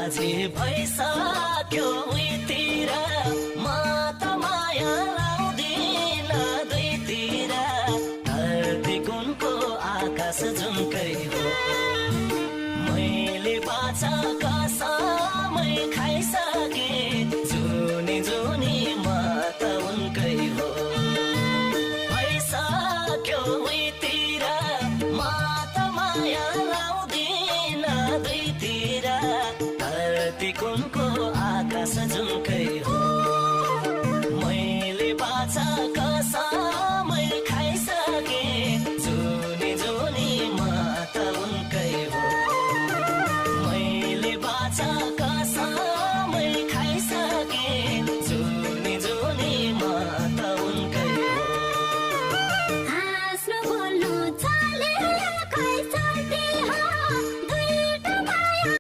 माझी भइसक्यो उहीतिर म त माया लाउँदिन दुईतिर धरती कुनको आकाश जुनकै हो मैले बाचा कसमै खाइसके जुनी जुनी म त उनकै हो भइसक्यो उहीतिर म त माया लाउँदिन दुईतिर धरती कुनको आकाश जुन